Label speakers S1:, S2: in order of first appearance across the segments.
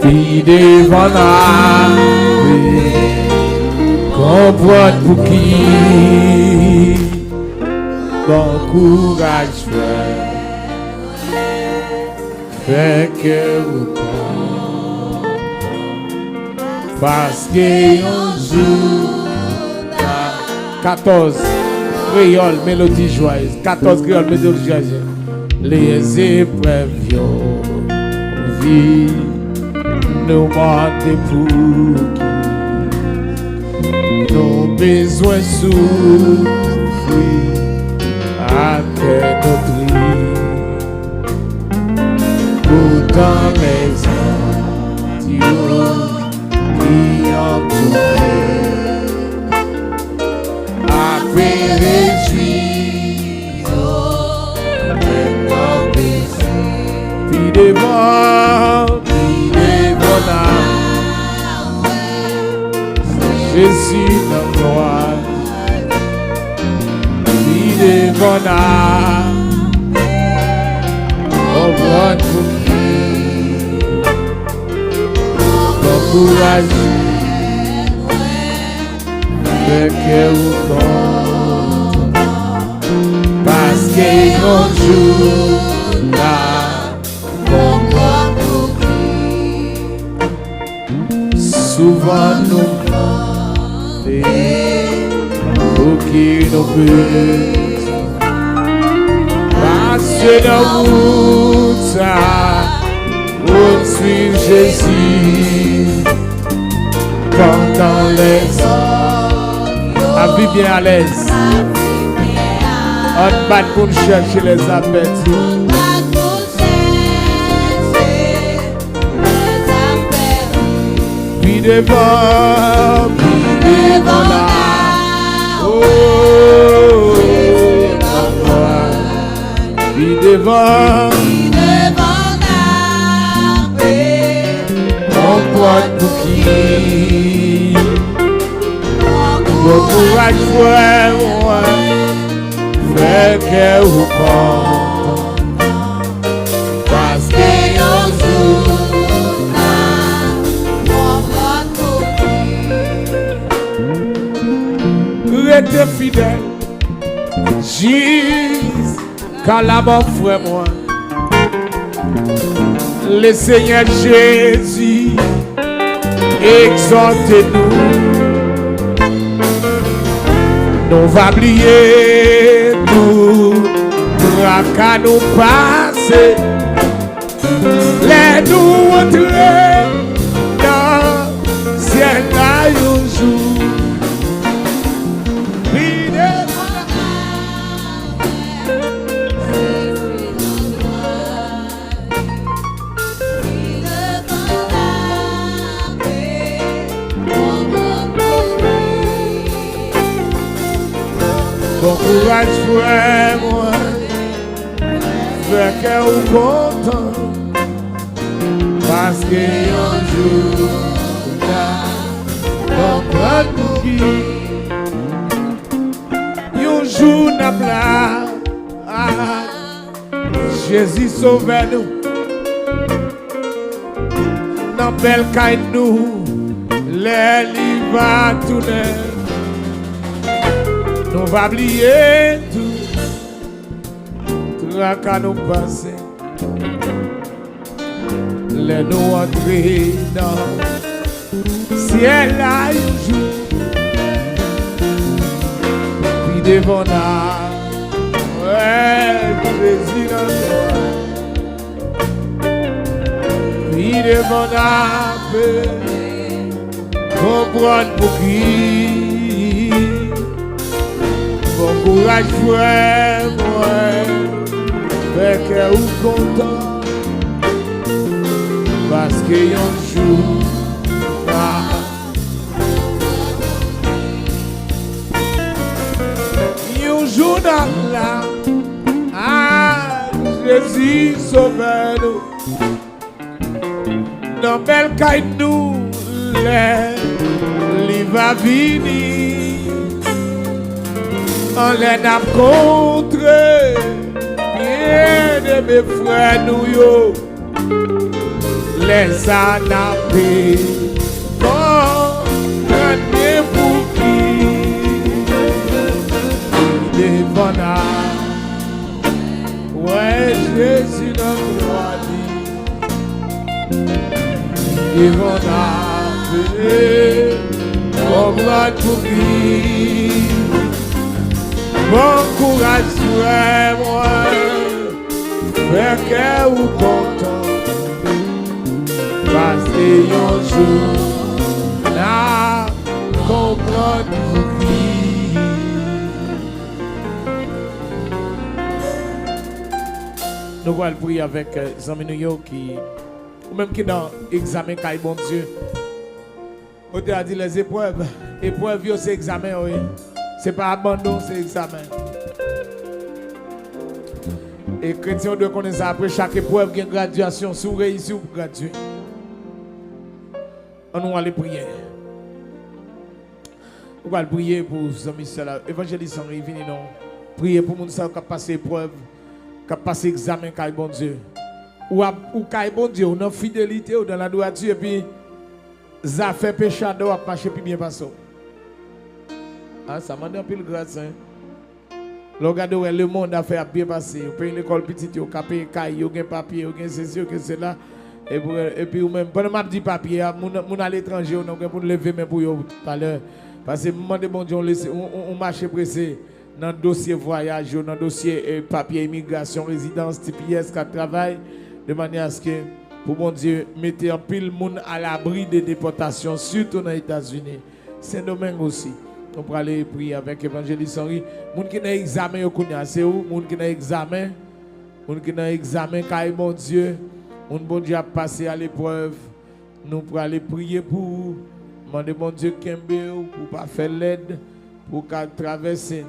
S1: Puis devant la comprendre pour qui bon courage fait que vous parce que un jour 14 créoles mélodie joyeuse 14 créoles mélodie joyeuse les épreuves vie nous demandons pour qui nos besoins souffrent à que notre pourtant les hommes qui entourent après réjouis puis devant Jésus dans gloire puis devant au bon courage fait que vous compte parce que un jour là souvent nous pour qui nous peut passer dans route ça pour suivre Jésus pendant les heures à vivre bien à l'aise on bat pour chercher les appétits puis devant là oh puis devant on croit pour qui bon courage frère fait que vous compte parce que un jour restez fidèle jusqu'à la mort frère moi le Seigneur Jésus exaltez-nous nous va oublier tout qu'à nous passer les nous entrer dans le ciel un jour bon courage frère moi frère que vous content parce que un jour là pour qui un jour n'a pas Jésus sauve nous dans belle caille nous les livres tourner nous va oublier tout qu'à nous passer les nous entrer dans ciel là un jour puis devant là Jésus dans puis devant là comprendre pour qui bon courage frère moi fait que vous content parce que un jour un jour dans là Jésus sauve nous dans belle caille nous les va venir on les a contre bien de mes frères nous yo laisse à napper. Bon, gagner pour qui? Devant là. Ouais, Jésus notre roi dit. Devant là. Comprendre pour qui? Bon courage, moi. Faire que vous content. Passer un jour. Là, comprendre pour qui? Nous allons prier avec Zamino qui, ou même qui dans l'examen, car bon Dieu. On a dit les épreuves. Épreuves, c'est examen, oui. C'est pas abandon, c'est examen. Et chrétiens doivent connaître ça. Après chaque épreuve, il y a une graduation. Si vous réussissez, vous graduez. On va aller prier. On va prier pour les amis. Évangéliste Henri, venez non. Prier pour les gens qui ont passé l'épreuve, qui ont passé l'examen, qui bon Dieu. Ou qui bon Dieu, ou dans la fidélité, ou dans la droiture, et puis, ça fait péché à doit marcher plus bien passé. Ah, ça m'a donné un peu de grâce. Regardez, le monde a fait bien passer. Vous payez l'école petite, vous payez caille, vous avez papier, vous avez ceci, vous avez cela. Et puis, vous même, pendant que je dis papier, vous à l'étranger, vous avez pour lever même pour vous tout à l'heure. Parce que moment de bon Dieu, on marche pressé dans le dossier voyage, dans le dossier papier immigration, résidence, TPS, cadre travail, de manière à ce que, pour bon Dieu, mettez un pile monde à l'abri de déportation, surtout dans les États-Unis. Saint-Domingue aussi. On peut aller prier avec l'évangéliste Henri. Les gens qui ont examen, c'est où? Les gens qui ont examen, car bon Dieu, mon bon Dieu a passé à l'épreuve. Nous pour aller prier pour vous. Demander bon Dieu Kembe pour pas faire l'aide, pour traverser.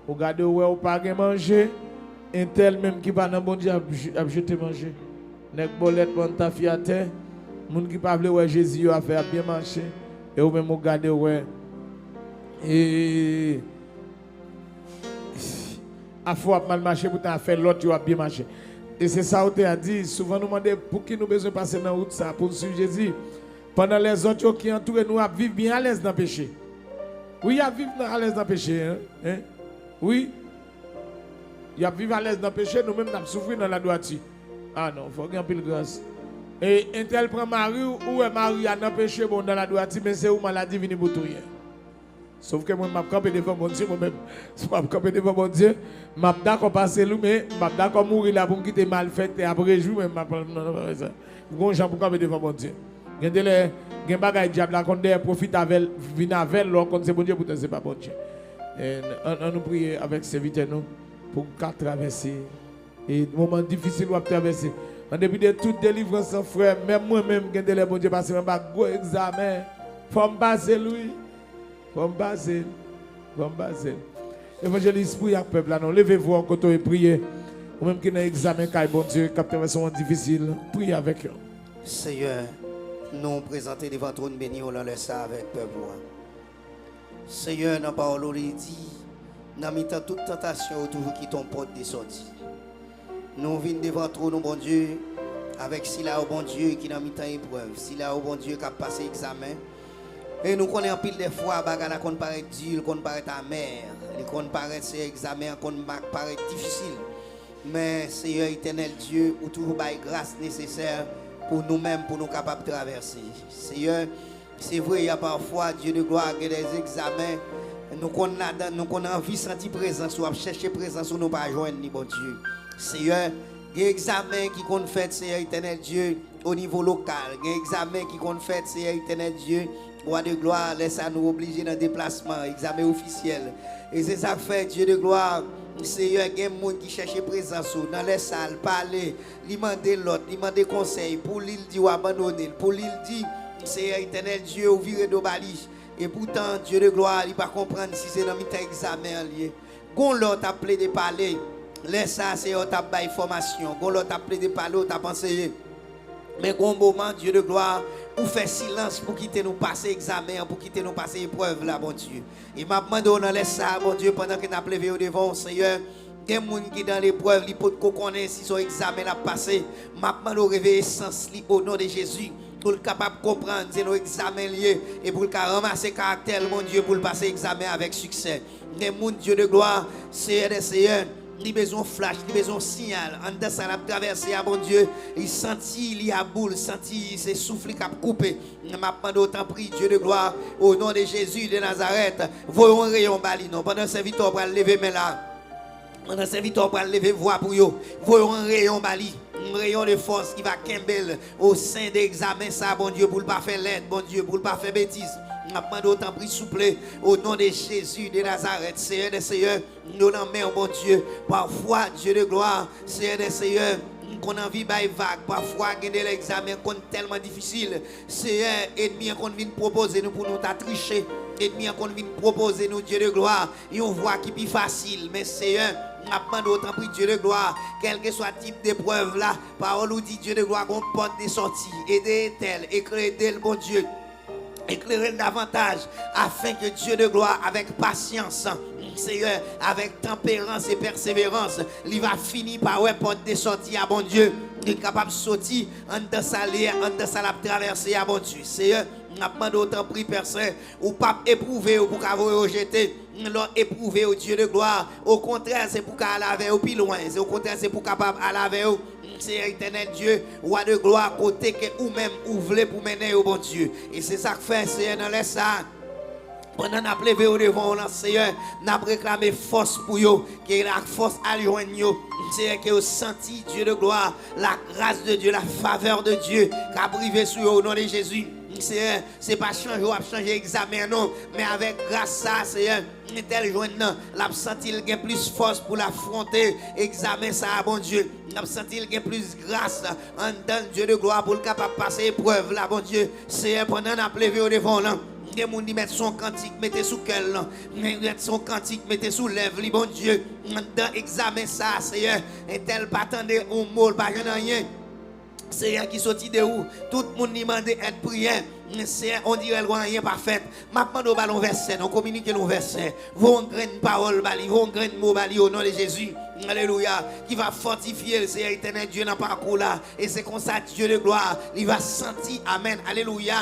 S1: Regardez où vous pas manger. Un tel même qui va dans bon Dieu a jeté manger. Nek bolette pour ta fille à terre. Les gens qui parlent ouais Jésus a fait bien marcher. Et vous même regardez ouais. Et à fois mal marché pour t'en faire l'autre, tu as bien marché. Et c'est ça que tu as dit. Souvent nous demandons pour qui nous besoin passer dans la route ça pour suivre Jésus. Pendant les autres qui entourent nous à vivre bien à l'aise dans le péché. Oui, à vivre à l'aise dans le péché. Hein? Oui. Il y a vivre à l'aise dans le péché, nous-mêmes nous souffrir dans la droiture. Ah non, il faut qu'il y ait un peu de grâce. Et un tel prend Marie ou est Marie a dans le péché bon dans la droiture, mais c'est où maladie vient pour tout rien. Sauf que moi, je suis campé devant mon Dieu, moi-même. Je suis campé devant mon Dieu. Je suis d'accord passer lui, mais je suis d'accord mourir là pour me quitter mal fait et après jour, mais je suis ça. Je suis campé devant mon Dieu. Il y a des bagages diable là, quand on profite avec, vient avec, quand c'est bon Dieu, pourtant c'est pas bon Dieu. On nous prie avec ces serviteurs nous pour traverser. Et moment difficile à traverser. En début de toute délivrance, frère, même moi-même, quand les bon Dieu passe un gros examen, il faut me passer lui. Comme Basile. Évangéliste, priez avec le peuple là. Levez-vous en côté et priez. Ou même qui n'a examen, car bon Dieu, capteur sont difficile. Priez avec eux.
S2: Seigneur, nous présenter devant ton béni, on le ça avec le peuple. Seigneur, dans la parole, il dit, nous mettons toute tentation autour qui ton porte des sorties. Nous venons devant toi, nous, bon Dieu, avec si là, au bon Dieu, qui n'a mis tant épreuve, si là, au bon Dieu, qui a passé l'examen. Et nous connaissons pile des fois, bagala qu'on paraît dur, qu'on paraît amer, qu'on paraît ces examens, qu'on paraît difficile. Mais Seigneur éternel Dieu, ou toujours by grâce nécessaire pour nous-mêmes, pour nous capables de traverser. Seigneur, c'est vrai, il y a parfois, Dieu de gloire, des examens. Nous avons envie de sentir présence, ou à chercher présence, ou nous pas joindre, ni bon Dieu. Seigneur, il y a des examens qui qu'on fait, Seigneur éternel Dieu, au niveau local. Il y a des examens qui qu'on fait, Seigneur éternel Dieu, roi de gloire, laisse à nous obliger dans le déplacement, examen officiel. Et c'est ça que fait Dieu de gloire. Seigneur, il y a des gens qui cherchent présence dans les salles, parler, lui demander l'autre, lui demander conseil, pour lui dire ou abandonner, pour lui dire, Seigneur éternel Dieu, ou virer de balige. Et pourtant, Dieu de gloire, il ne peut pas comprendre si c'est dans un examen lié. Gon l'autre appelé de parler, laisse ça, c'est un tape d'information. Gon l'autre appelé de parler, on t'a pensé. Mais gon moment, Dieu de gloire, pour faire silence, pour quitter nous passer examen, pour quitter nous passer épreuve là, bon Dieu. Et m'a demandé, on laisse ça, bon Dieu, pendant que nous avons levé au devant, Seigneur, Il y a des gens qui dans l'épreuve, ils peuvent connaître si son examen a passé. Maintenant, nous réveiller sens au nom de Jésus. Pour le capable de comprendre, c'est nos examens liés. Et pour le ramasser caractère, mon Dieu, pour le passer examen avec succès. Il y a des gens, Dieu de gloire, Seigneur des Seigneurs. Il a besoin de flash, il a besoin de signal. En dedans, ça a traversé à mon Dieu. Il sentit, il y a boule, il sentit ses souffles qui a coupé. Je m'appelle autant prie, Dieu de gloire, au nom de Jésus de Nazareth. Voyons un rayon bali, non. Pendant ce victoire, pour lever mes là. Pendant ce victoire, pour lever voix pour eux. Voyons un rayon bali. Un rayon de force qui va kembel au sein de l'examen, ça, bon Dieu, pour ne pas faire l'aide, bon Dieu, pour ne pas faire bêtise. Maintenant, d'autant pris souple au nom de Jésus de Nazareth, Seigneur des Seigneurs, nous en mettons, bon Dieu, parfois, Dieu de gloire, Seigneur des Seigneurs, qu'on a envie de vague, parfois, gagner l'examen qu'on tellement difficile, Seigneur, ennemi qu'on vient proposer nous pour nous tricher, ennemi qu'on vient proposer nous, Dieu de gloire, et on voit qui est plus facile, mais Seigneur, maintenant, autant pris Dieu de gloire, quel que soit le type d'épreuve là, parole nous dit Dieu de gloire, qu'on porte des sorties, aider-tel, éclairer le bon Dieu. Éclairer davantage afin que Dieu de gloire avec patience, Seigneur, avec tempérance et persévérance, il va finir par porte des sorties à bon Dieu. Il est capable de sortir en de sa lière, en de sa traversée à bon Dieu. Seigneur, n'a pas d'autant pris personne ou pas éprouver ou pour qu'avoir rejeté, l'ont éprouvé au Dieu de gloire. Au contraire, c'est pour qu'elle avait au plus loin. C'est au contraire, c'est pour capable aller avec eux. C'est éternel Dieu, roi de gloire, côté que ou même ou voulez pour mener au bon Dieu. Et c'est ça que fait, Seigneur, dans les ça. Pendant qu'on a levé au devant, Seigneur, on a réclamé force pour eux, que la force à joindre. Seigneur, que vous senti Dieu de gloire, la grâce de Dieu, la faveur de Dieu, qui a privé sur eux au nom de Jésus. Seigneur, c'est pas changer ou changer examen, non, mais avec grâce ça, Seigneur, tel joindre, l'a senti il a plus force pour l'affronter, examen ça, bon Dieu. L'a senti il a plus grâce en dedans Dieu de gloire pour le capable passer épreuve là, bon Dieu. Seigneur, pendant qu'on a levé au devant là. Des gens qui mettent son cantique, mettez sous cœur, mettez son cantique, mettez sous lèvres, bon Dieu. Dans l'examen ça, Seigneur, et tel pas attendre un mot, pas rien. Seigneur qui sortit de où? Tout le monde demande être prière. Seigneur, on dirait le rien parfait. Maintenant, on va le verset, on communique le verset. Vos graines paroles, vos graines mots au nom de Jésus. Alléluia. Qui va fortifier le Seigneur éternel Dieu dans le parcours là. Et c'est comme ça, Dieu de gloire, il va sentir. Amen. Alléluia.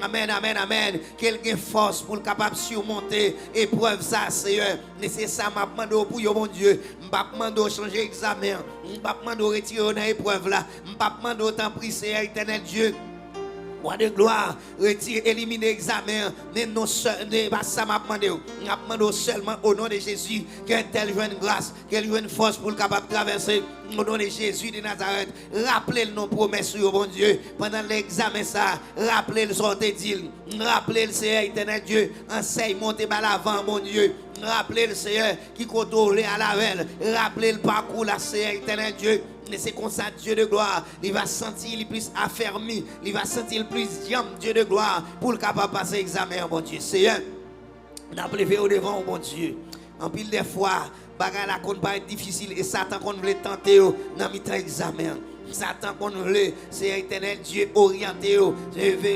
S2: Amen, amen, amen. Quelque force pour le capable de surmonter épreuve ça, Seigneur. Et c'est ça, m'a demandé pour mon Dieu. M'a demandé de changer examen. M'a demandé de retirer dans l'épreuve là. M'a demandé d'autant pris, Seigneur éternel Dieu. Roi de gloire, retire, élimine l'examen. Non pas ça m'a demandé. M'a demandé seulement au nom de Jésus qu'un tel joue une grâce, qu'elle joue une force pour le capable de traverser. Au nom de Jésus de Nazareth, rappelez nos promesses sur bon Dieu. Pendant l'examen ça, rappelez le sortie d'île. Rappelez le Seigneur éternel Dieu. Enseigne, montez par l'avant, mon Dieu. Rappelez le Seigneur qui contrôle à la veille. Rappelez le parcours, la Seigneur éternel Dieu. Et c'est comme ça, Dieu de gloire, il va sentir le plus affermi, il va sentir le plus diam, Dieu de gloire, pour le capable de passer l'examen, bon Dieu. Seigneur, on a levé au devant, bon Dieu. En pile des fois, bagarre la compte pas être difficile et Satan qu'on voulait tenter dans mi-temps examen. Satan qu'on voulait, c'est éternel Dieu orienté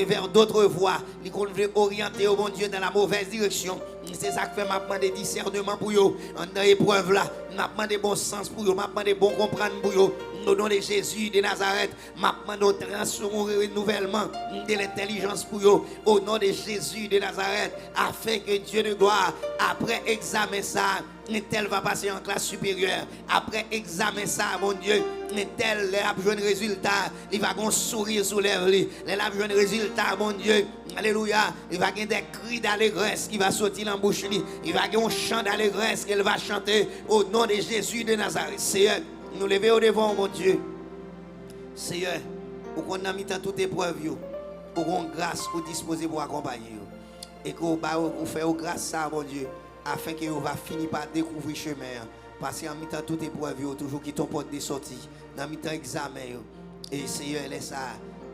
S2: vers d'autres voies. Il qu'on veut orienter au bon Dieu dans la mauvaise direction. C'est ça que fait m'a demandé discernement pour eux. En épreuve là, m'a demandé bon sens pour eux, m'a demandé bon comprendre pour eux. Au nom de Jésus de Nazareth, m'a demandé transformer renouvellement de l'intelligence pour eux. Au nom de Jésus de Nazareth, afin que Dieu de gloire, après examen ça, tel va passer en classe supérieure. Après examen ça, mon Dieu, tel a besoin de résultat. Il va avoir un sourire sur les lèvres. Il a besoin de résultat, mon Dieu. Alléluia. Il va avoir des cris d'allégresse qui va sortir dans la bouche. Il va avoir un chant d'allégresse qu'elle va chanter au nom de Jésus de Nazareth. Seigneur, nous lever au devant, mon Dieu. Seigneur, pour qu'on a mis dans toute épreuve, pour qu'on grâce ou disposer pour accompagner. Et qu'on va faire grâce ça, mon Dieu, afin qu'on va finir par découvrir le chemin. Parce qu'en mi-temps, toute épreuve, toujours qui ton porte de sortie. Dans mi-temps, examen. Et Seigneur, laisse ça.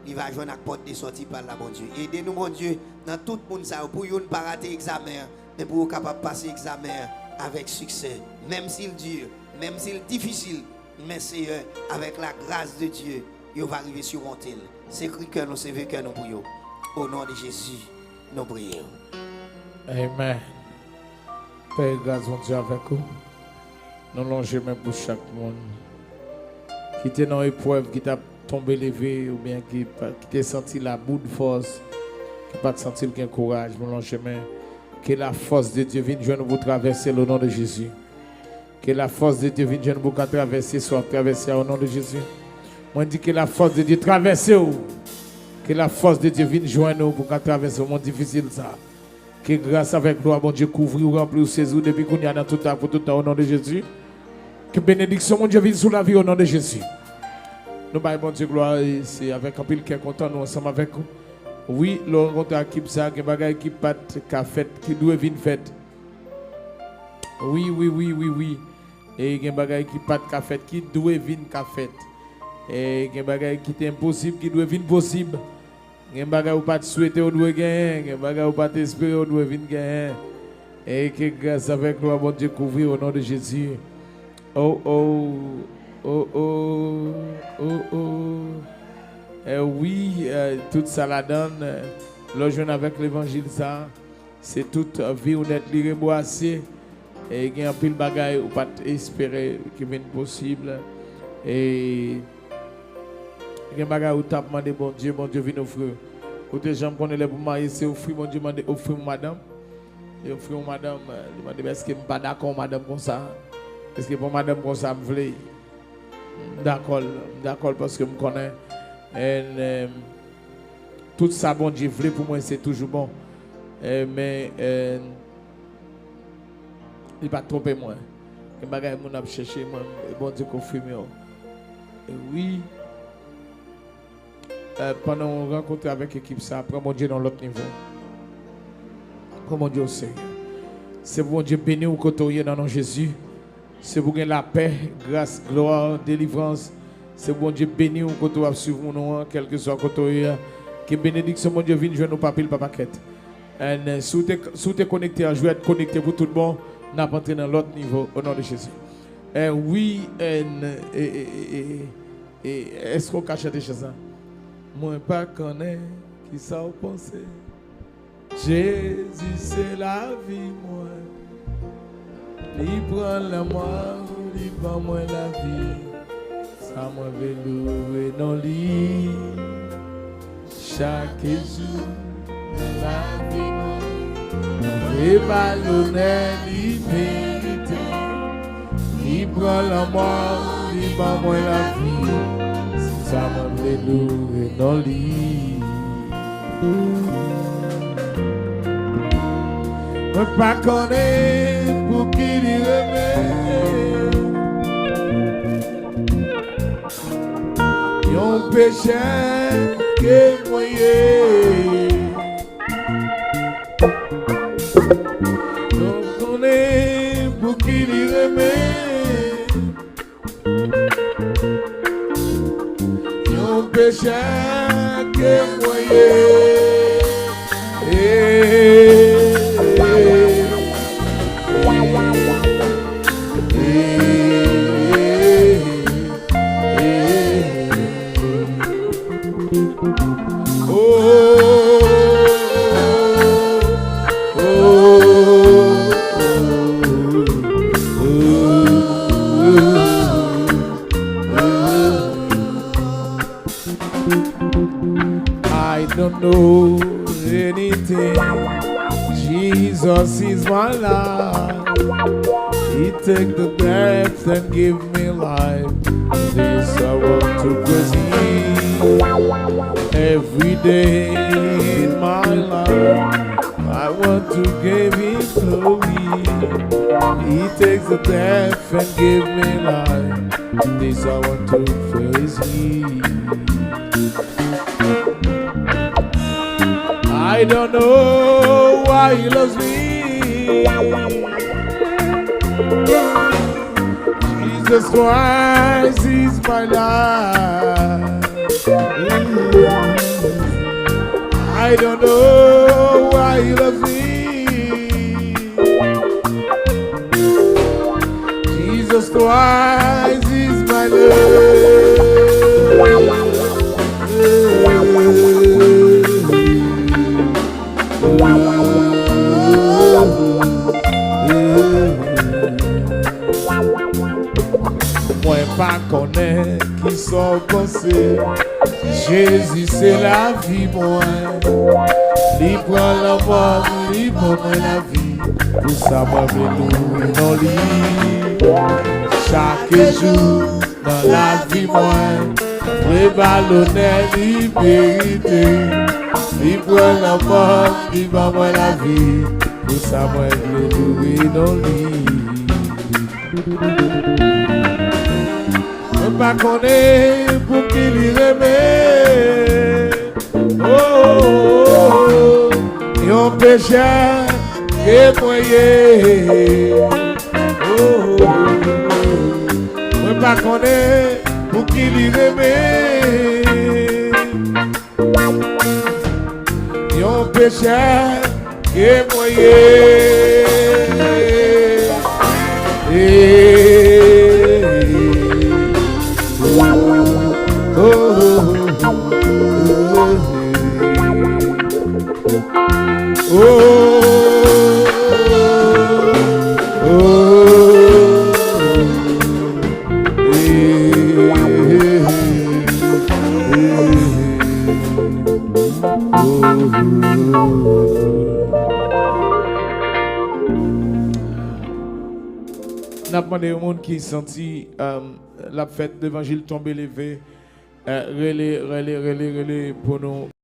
S2: Il va jouer une porte de sortie par là, mon Dieu. Aidez-nous, mon Dieu, dans tout le monde, ça, pour ne pas rater l'examen, mais pour être capable de passer l'examen avec succès. Même s'il dure, même s'il est difficile, mais Seigneur, avec la grâce de Dieu, il va arriver sur mon tel. C'est écrit que nous, c'est vécu que nous prions. Au nom de Jésus, nous prions.
S1: Amen. Père, grâce mon Dieu avec vous. Nous longeons même pour chaque monde. Qui était dans l'épreuve, qui t'a tombé levé, ou bien qui t'a senti la bout de force, qui n'a pas senti le courage, nous longeons même. Que la force de Dieu vienne joindre vous traverser au nom de Jésus. Que la force de Dieu vienne joindre vous traverser, soit traverser au nom de Jésus. Moi, je dis que la force de Dieu traverse. Que la force de Dieu vienne joindre nous pour traverser au monde difficile ça. Que grâce avec gloire, bon Dieu, couvre ou remplit ou saisit depuis qu'on y a dans tout temps pour tout temps au nom de Jésus. Que bénédiction, mon Dieu, vienne sur la vie au nom de Jésus. Nous, bon Dieu, gloire, c'est avec un pile qui est content, nous ensemble avec vous. Oui, le rencontre équipe ça, qui bagaille qui pas qu'a fait, qui doit venir fait. Oui. Et qui bagaille qui pas qu'a fait, qui doit venir qu'a fait. Et qui bagaille qui est impossible, qui doit venir possible. Qui bagaille ou pas souhaiter ou doit gagner, qui bagaille ou pas espérer ou doit venir gagner. Et que grâce avec nous, bon Dieu, couvrir au nom de Jésus. Oh. Oui, tout ça la donne. Le jeune avec l'évangile, ça, c'est toute vie où d'être reboissé. Et il y a un pile de bagaille ou pas espérer qui vienne possible. Et il y a un bagaille où tu as demandé, bon Dieu, viens offrir. Ou tes gens qu'on est là pour marier, c'est offrir, bon Dieu, offrir madame. Et offrir madame, je me dis, est-ce que je ne suis pas d'accord, madame, comme ça? Est-ce que pour madame, comme ça, je veux? D'accord, parce que je me connais. Et, tout ça, bon Dieu, voulait pour moi, c'est toujours bon. Mais il ne va pas tromper moi. Et bagaille mon a cherché moi, bon Dieu confirme. Oui. Pendant on rencontre avec l'équipe ça, après mon Dieu dans l'autre niveau. Après mon Dieu au Seigneur. C'est bon Dieu béni ou côtoyer dans nom Jésus. C'est pour gagner la paix, grâce, gloire, délivrance. C'est bon Dieu béni ou côté à suivre nous, quel que soit côté. Que bénédiction mon Dieu vienne jouer nos papiers, le paquette. Et si tu es connecté, je vais être connecté pour tout le monde. N'a pas entré dans l'autre niveau au nom de Jésus. Oui, est-ce qu'on cache des choses? Moi pas connais qui ça penser. Jésus c'est la vie moi. Il prend la moi, il prend moi la vie. Ça moi vais louer dans lit. Chaque jour la vie moi. Et ballonner l'immunité. Il prend la moi, il prend moi la vie. Ça moi vais louer dans lit. Je ne pas connaître pour qui il remet. Yon péché que moyen. Je ne connais pour qui il remet. Yon péché que moyen. I don't know anything. Jesus is my life. He take the depth and give me life. This I want to praise Him every day in my life. I want to give Him glory. He takes the depth and give me life. This I want to praise Him. I don't know why He loves me. Jesus Christ is my life. I don't know why He loves me. Jesus Christ is my love. moi. Li prend la mort, li prend la vie. Pour ça, moi, je louer dans lui. Chaque jour, dans la vie, moi, je ballonner, liberté. Li prend la mort, li prend la vie. Pour ça, moi, je louer dans lui. Je ne pas connaître pour qu'il y remet. Oh, et on pécheur et moyen. Oh, je ne pas connaître pour qu'il y remet. Et on pécheur et moyen. N'a pas demandé au monde qui senti la fête d'évangile tomber levé, relais pour nous.